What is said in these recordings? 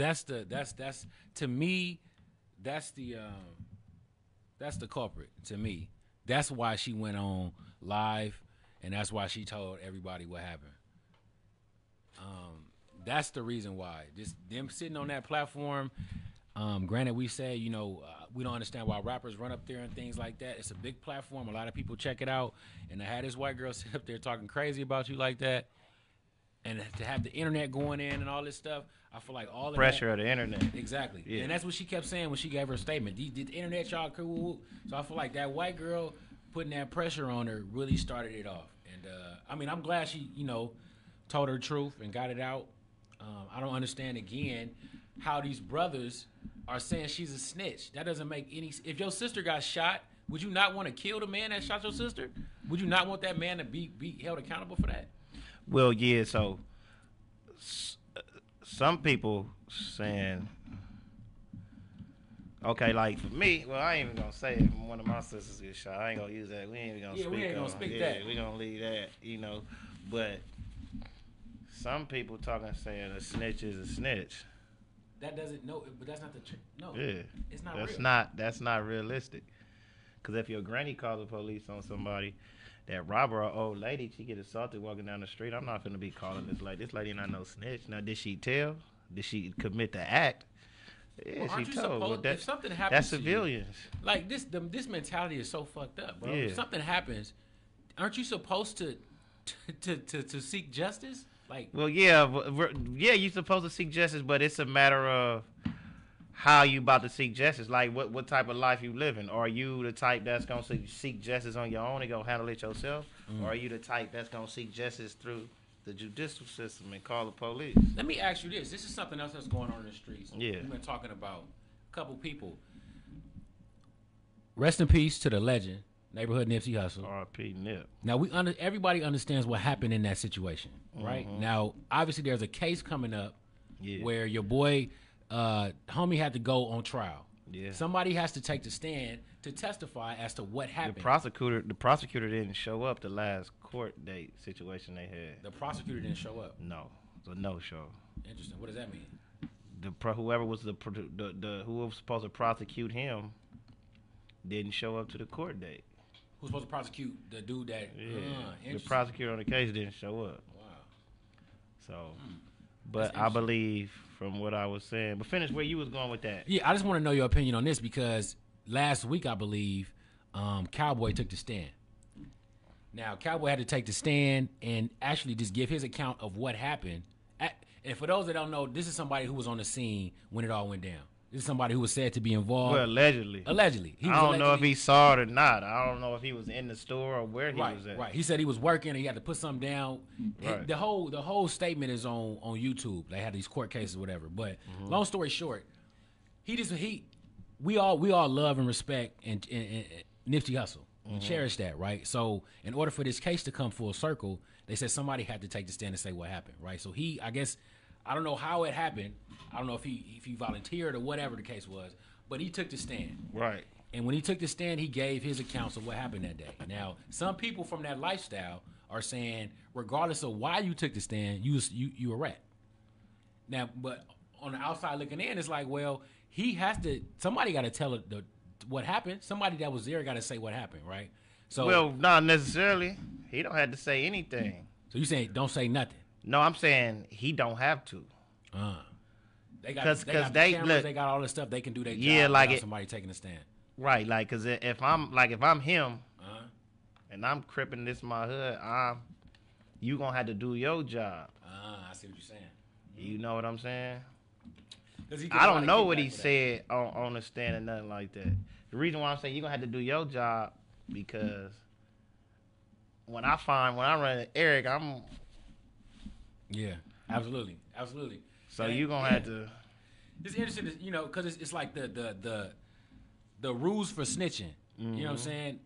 that's to me, that's the culprit to me. That's why she went on live, and that's why she told everybody what happened. That's the reason why. Just them sitting on that platform. Granted, we say, we don't understand why rappers run up there and things like that. It's a big platform. A lot of people check it out. And to have this white girl sit up there talking crazy about you like that, and to have the internet going in and all this stuff, I feel like all of pressure of the internet. Exactly. Yeah. And that's what she kept saying when she gave her statement. The internet, y'all cool. So I feel like that white girl putting that pressure on her really started it off. And, I'm glad she, told her truth and got it out. I don't understand, again, how these brothers are saying she's a snitch. That doesn't make any – if your sister got shot, would you not want to kill the man that shot your sister? Would you not want that man to be held accountable for that? Well, yeah, so some people saying – okay, like for me, well, I ain't even going to say it. If one of my sisters get shot, I ain't going to use that. We ain't even going to speak we ain't going to speak that. We going to leave that, But some people saying a snitch is a snitch. That doesn't know, but that's not the truth. No, yeah, it's not. That's not realistic. Because if your granny calls the police on somebody that rob her, or old lady, she get assaulted walking down the street, I'm not finna be calling this lady. This lady not no snitch. Now, did she tell? Did she commit the act? Yeah, well, she told. Well, if something happens, that's civilians. You, like this mentality is so fucked up, bro. Yeah. If something happens, aren't you supposed to seek justice? Like, well, yeah, you're supposed to seek justice, but it's a matter of how you about to seek justice. Like, what type of life you living? Are you the type that's gonna seek justice on your own and go handle it yourself, or are you the type that's gonna seek justice through the judicial system and call the police? Let me ask you this. This is something else that's going on in the streets. Yeah, we've been talking about a couple people. Rest in peace to the legend. Neighborhood Nipsey Hussle. R.P. Nip. Now everybody understands what happened in that situation, right? Now, obviously, there's a case coming up where your boy, homie, had to go on trial. Yeah. Somebody has to take the stand to testify as to what happened. The prosecutor didn't show up the last court date situation they had. The prosecutor didn't show up. No, it's a no show. Interesting. What does that mean? Whoever was who was supposed to prosecute him didn't show up to the court date. Who's supposed to prosecute the dude that? The prosecutor on the case didn't show up. Wow. So, but I believe from what I was saying. But finish where you was going with that. Yeah, I just want to know your opinion on this because last week I believe Cowboy took the stand. Now Cowboy had to take the stand and actually just give his account of what happened. And for those that don't know, this is somebody who was on the scene when it all went down. This is somebody who was said to be involved. Well, allegedly. Allegedly. I don't know if he saw it or not. I don't know if he was in the store or where he was at. Right. He said he was working and he had to put something down. Right. The whole statement is on YouTube. They had these court cases or whatever. But long story short, we all love and respect and Nipsey Hussle. We cherish that, right? So in order for this case to come full circle, they said somebody had to take the stand and say what happened, right? So I don't know how it happened. I don't know if he volunteered or whatever the case was, but he took the stand. Right. And when he took the stand, he gave his accounts of what happened that day. Now, some people from that lifestyle are saying, regardless of why you took the stand, you a rat. Now, but on the outside looking in, it's like, well, somebody got to tell it what happened. Somebody that was there got to say what happened, right? So, well, not necessarily. He don't have to say anything. So you saying don't say nothing? No, I'm saying he don't have to. They got cameras, they got all this stuff. They can do their job without somebody taking a stand. Right, like, because if I'm him and I'm cripping this in my hood, you going to have to do your job. I see what you're saying. You know what I'm saying? I don't know what he said on the stand or nothing like that. The reason why I'm saying you're going to have to do your job because when I run Eric, I'm... Yeah, absolutely. So you're going to have to... It's interesting, because it's like the rules for snitching. You know what I'm saying?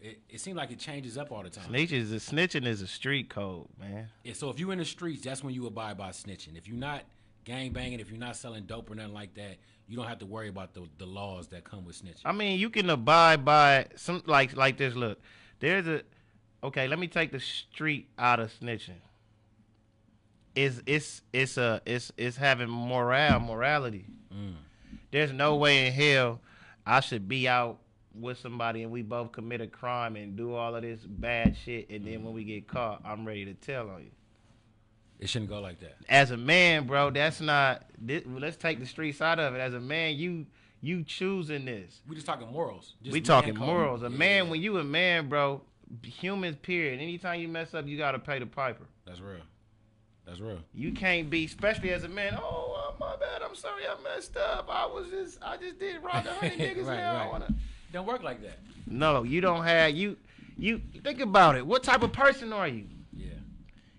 It seems like it changes up all the time. Snitching is a street code, man. Yeah, so if you in the streets, that's when you abide by snitching. If you're not gang banging, if you're not selling dope or nothing like that, you don't have to worry about the laws that come with snitching. I mean, you can abide by some like this. Look, let me take the street out of snitching. it's having morality. There's no way in hell I should be out with somebody and we both commit a crime and do all of this bad shit, and then when we get caught, I'm ready to tell on you. It shouldn't go like that. As a man, bro, that's not. Let's take the streets out of it. As a man, you choosing this. We just talking morals. We talking morals. A man, when you a man, bro, humans, period. Anytime you mess up, you gotta pay the piper. That's real. That's real. You can't be, especially as a man. Oh, my bad. I'm sorry, I messed up. I just did rob 100 niggas. Right, now. right. I wanna. Don't work like that. No, you don't have you. Think about it. What type of person are you? Yeah.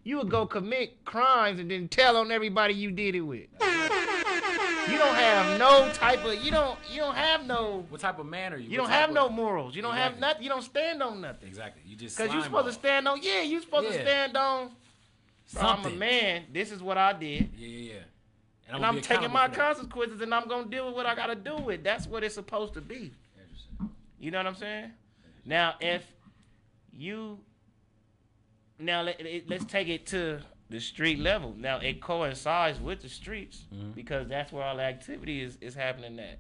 You would go commit crimes and then tell on everybody you did it with. You don't have no type of. You don't have no. What type of man are you? You don't have no morals. You don't have nothing. You don't stand on nothing. Exactly. You just. Because you're supposed to stand on. Yeah, you're supposed to stand on. Bro, I'm a man. This is what I did. Yeah. And I'm taking my consequences, and I'm gonna deal with what I gotta do with. That's what it's supposed to be. You know what I'm saying? Now, if you let's take it to the street level. Now, it coincides with the streets because that's where all the activity is happening at.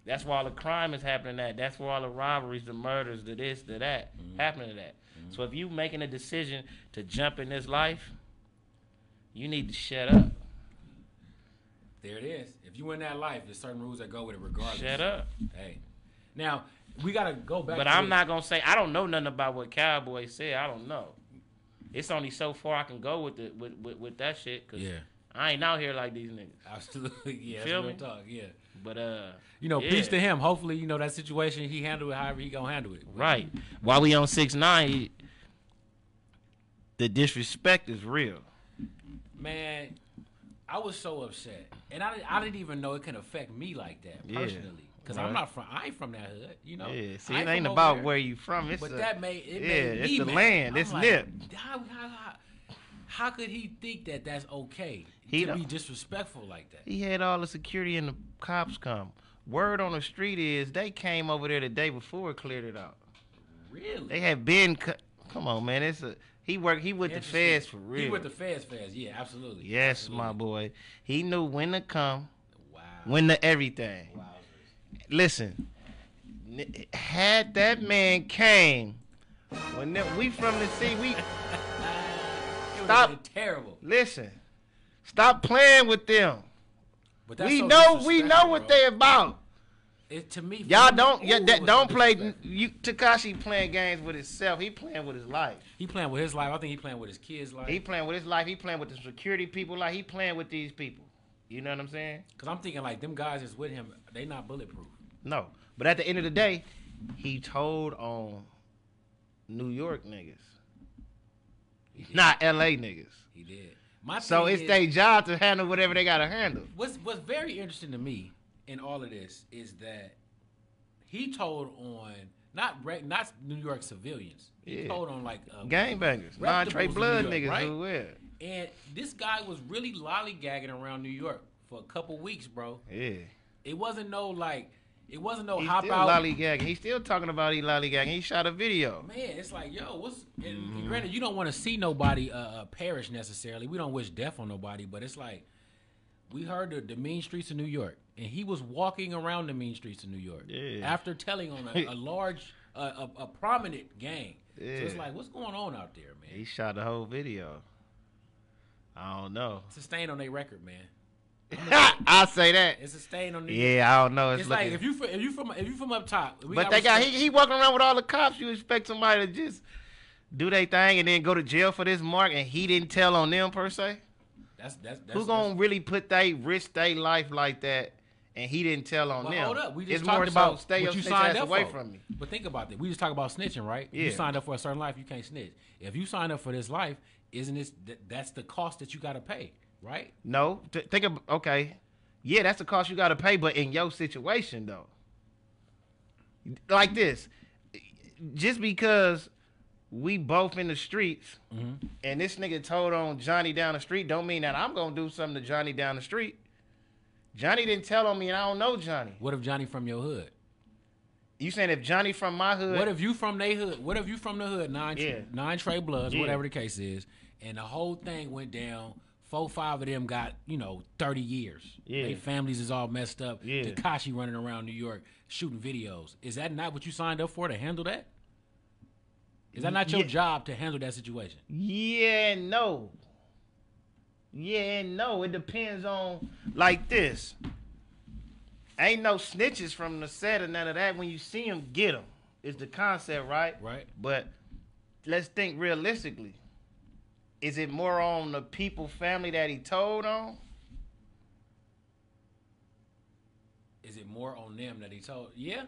That's where all the crime is happening at. That's where all the robberies, the murders, the this, the that, happening at. So if you making a decision to jump in this life, you need to shut up. There it is. If you in that life, there's certain rules that go with it regardless. Shut up. Hey. Now, we got to go back But I'm not going to say, I don't know nothing about what Cowboy said. I don't know. It's only so far I can go with that shit, because I ain't out here like these niggas. Absolutely. Yeah, feel that's me? Talk. Yeah. But, peace to him. Hopefully, that situation, he handled it however he going to handle it. Right. While we on 6ix9ine, the disrespect is real. Man, I was so upset. And I didn't even know it can affect me like that, personally. Because I ain't from that hood, Yeah, see, it ain't about where you from. It's that made me it's the mad. land. It's nip. How could he think that that's okay to be disrespectful like that? He had all the security and the cops come. Word on the street is they came over there the day before it cleared it out. Really? They had been. Come on, man. He with the feds for real. He with the feds, yeah, absolutely. Yes, absolutely. My boy. He knew when to come, when to everything. Wow. Listen, had that man came, when we from the sea, we stop. Terrible. Listen, stop playing with them. But we know what they about. To me, y'all don't play. Tekashi playing games with himself. He playing with his life. He playing with his life. I think he playing with his kids' life. He playing with his life. He playing with the security people. Like he playing with these people. You know what I'm saying? Because I'm thinking like them guys that's with him, they not bulletproof. No, but at the end of the day, he told on New York niggas, not L.A. niggas. He did. So it's their job to handle whatever they gotta handle. What's very interesting to me in all of this is that he told on not New York civilians. He told on like gangbangers, non-Trey blood niggas, right? Who wear. And this guy was really lollygagging around New York for a couple weeks, bro. Yeah. It wasn't no hop He's out. Still lollygagging. He's still talking about he lollygagging. He shot a video. Man, it's like, yo, and granted, you don't want to see nobody perish necessarily. We don't wish death on nobody, but it's like, we heard the mean streets of New York, and he was walking around the mean streets of New York after telling on a large, a prominent gang. Yeah. So it's like, what's going on out there, man? He shot the whole video. I don't know. It's a stain on their record, man. I'll say that. It's a stain on the. Yeah, I don't know. It's like if you from up top. But he walking around with all the cops. You expect somebody to just do their thing and then go to jail for this mark, and he didn't tell on them per se. That's who gonna really risk their life like that, and he didn't tell on them. Hold up, we just it's talked more about stay what your you signed up away for. From me. But think about that. We just talked about snitching, right? Yeah. You signed up for a certain life, you can't snitch. If you sign up for this life, isn't this that's the cost that you got to pay, right? No, think of okay. Yeah, that's the cost you got to pay, but in your situation, though. Like this. Just because we both in the streets and this nigga told on Johnny down the street don't mean that I'm going to do something to Johnny down the street. Johnny didn't tell on me and I don't know Johnny. What if Johnny from your hood? You saying if Johnny from my hood? What if you from they hood? What if you from the hood, nine Trey Bloods, whatever the case is, and the whole thing went down. 4, 5 of them got 30 years. Yeah. Their families is all messed up. Yeah. Tekashi running around New York shooting videos. Is that not what you signed up for, to handle that? Is that not your job to handle that situation? Yeah and no. Yeah and no. It depends on, like this. Ain't no snitches from the set or none of that. When you see them, get them. It's the concept, right? Right. But let's think realistically. Is it more on the people, family that he told on? Is it more on them that he told? Yeah.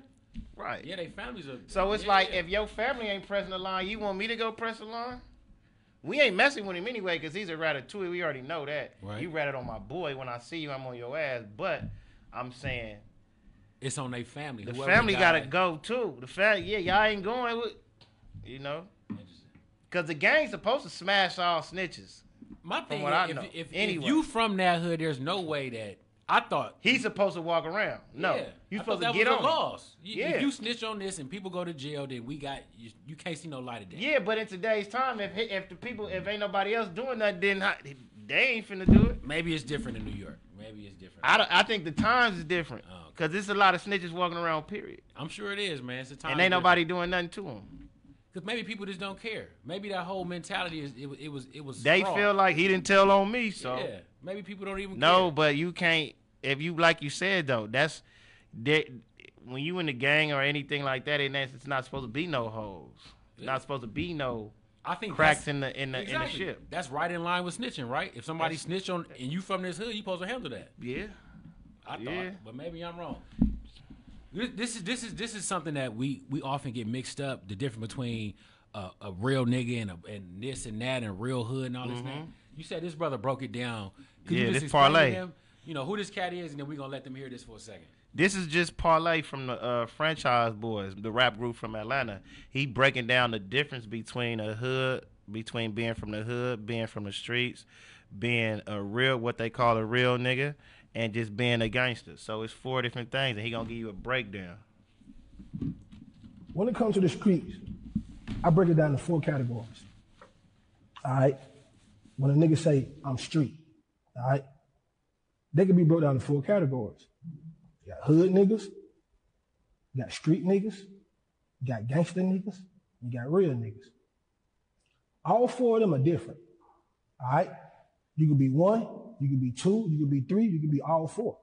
Right. Yeah, they families are. So it's like, if your family ain't pressing the line, you want me to go press the line? We ain't messing with him anyway, because he's a ratatouille. We already know that. Right. You ratted on my boy. When I see you, I'm on your ass. But I'm saying, it's on their family. the family got to go too. The family, y'all ain't going with, Because the gang's supposed to smash all snitches. My thing is, if you from that hood, there's no way that I thought he's supposed to walk around. No, you supposed to get on. Laws. If you snitch on this and people go to jail, then you can't see no light of day. Yeah, but in today's time, if ain't nobody else doing that, then they ain't finna do it. Maybe it's different in New York. Maybe it's different. I think the times is different because there's a lot of snitches walking around. Period. I'm sure it is, man. It's a time, and ain't nobody doing nothing to them. Because maybe people just don't care. Maybe that whole mentality it was. They fraud. feel like he didn't tell on me, so yeah. Maybe people don't even. No, care. but you can't. If you, like you said though, that's that when you in the gang or anything like that, it's not supposed to be no hoes. It's not supposed to be no. I think cracks in the ship. That's right in line with snitching, right? If somebody snitch on and you from this hood, you supposed to handle that. Yeah, I thought, but maybe I'm wrong. This is something that we often get mixed up. The difference between a real nigga and this and that and real hood and all this. Mm-hmm. You said this brother broke it down. Could you just this parlay. Him, who this cat is, and then we're gonna let them hear this for a second. This is just Parlay from the Franchise Boys, the rap group from Atlanta. He breaking down the difference between between being from the hood, being from the streets, being what they call a real nigga, and just being a gangster. So it's 4 different things, and he gonna give you a breakdown. When it comes to the streets, I break it down into 4 categories. All right? When a nigga say, I'm street, all right? They can be broke down into 4 categories. You got hood niggas, you got street niggas, you got gangster niggas, you got real niggas. All 4 of them are different. All right? You could be 1, you could be 2, you could be 3, you could be all 4.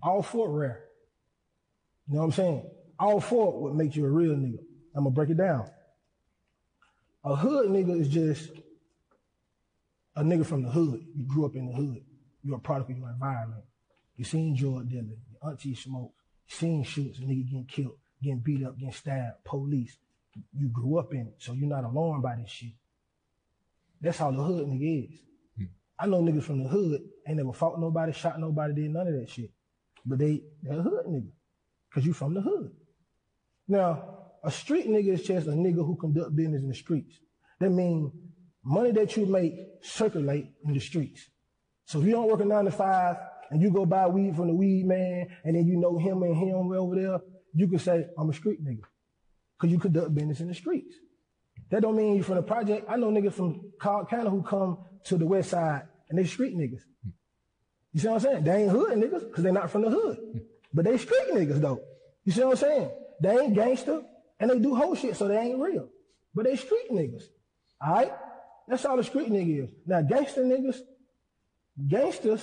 All 4 rare. You know what I'm saying? All 4 would make you a real nigga. I'm gonna break it down. A hood nigga is just a nigga from the hood. You grew up in the hood. You're a product of your environment. You seen drug dealing, your auntie smoke, you seen shoots, a nigga getting killed, getting beat up, getting stabbed, police. You grew up in it, so you're not alarmed by this shit. That's how the hood nigga is. I know niggas from the hood ain't never fought nobody, shot nobody, did none of that shit. But they're a hood nigga, because you from the hood. Now, a street nigga is just a nigga who conduct business in the streets. That means money that you make circulate in the streets. So if you don't work a 9 to 5 and you go buy weed from the weed man and then you know him and him over there, you can say, I'm a street nigga. Because you conduct business in the streets. That don't mean you from the project. I know niggas from Cobb County who come to the west side and they street niggas. You see what I'm saying? They ain't hood niggas because they're not from the hood. But they street niggas though. You see what I'm saying? They ain't gangster and they do whole shit so they ain't real. But they street niggas. All right? That's all the street nigga is. Now gangster niggas, gangster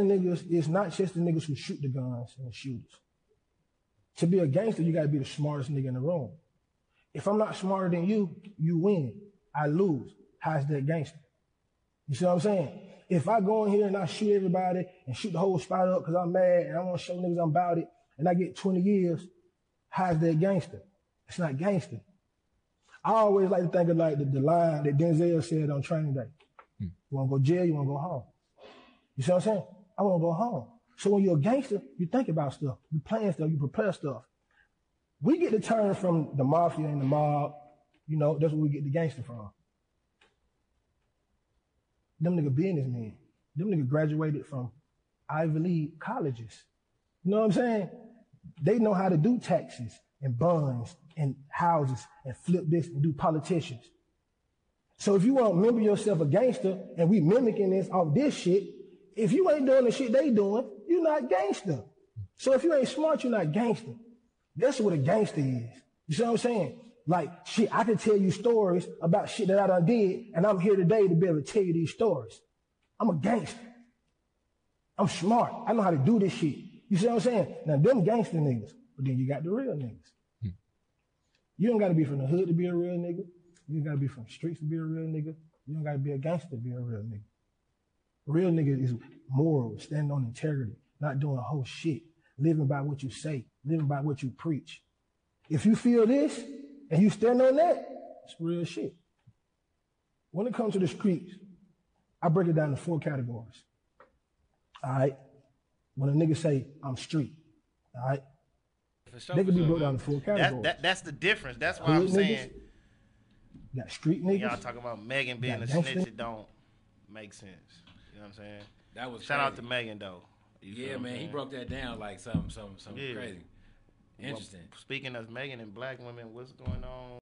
niggas is not just the niggas who shoot the guns and the shooters. To be a gangster, you gotta be the smartest nigga in the room. If I'm not smarter than you, you win. I lose. How's that gangster? You see what I'm saying? If I go in here and I shoot everybody and shoot the whole spot up because I'm mad and I want to show niggas I'm about it and I get 20 years, how's that gangster? It's not gangster. I always like to think of like the line that Denzel said on Training Day. You want to go jail, you want to go home. You see what I'm saying? I want to go home. So when you're a gangster, you think about stuff. You plan stuff, you prepare stuff. We get the term from the mafia and the mob. You know, that's where we get the gangster from. Them nigga businessmen. Them nigga graduated from Ivy League colleges. You know what I'm saying? They know how to do taxes and bonds and houses and flip this and do politicians. So if you want to remember yourself a gangster and we mimicking this off this shit, if you ain't doing the shit they doing, you're not gangster. So if you ain't smart, you're not gangster. That's what a gangster is. You see what I'm saying? Like, shit, I can tell you stories about shit that I done did, and I'm here today to be able to tell you these stories. I'm a gangster. I'm smart. I know how to do this shit. You see what I'm saying? Now, them gangster niggas, but then you got the real niggas. You don't got to be from the hood to be a real nigga. You don't got to be from the streets to be a real nigga. You don't got to be a gangster to be a real nigga. Real nigga is moral, standing on integrity, not doing a whole shit, living by what you say, living by what you preach. If you feel this and you stand on that, it's real shit. When it comes to the streets, I break it down into 4 categories. All right? When a nigga say, I'm street, all right? They can be broke down into 4 categories. That's the difference. That's why I'm saying. You got street niggas. Y'all talking about Megan being a snitch, it don't make sense. You know what I'm saying? That was Shout out to Megan though. Yeah, man, he broke that down like something Yeah. crazy. Interesting. Well, speaking of Megan and black women, what's going on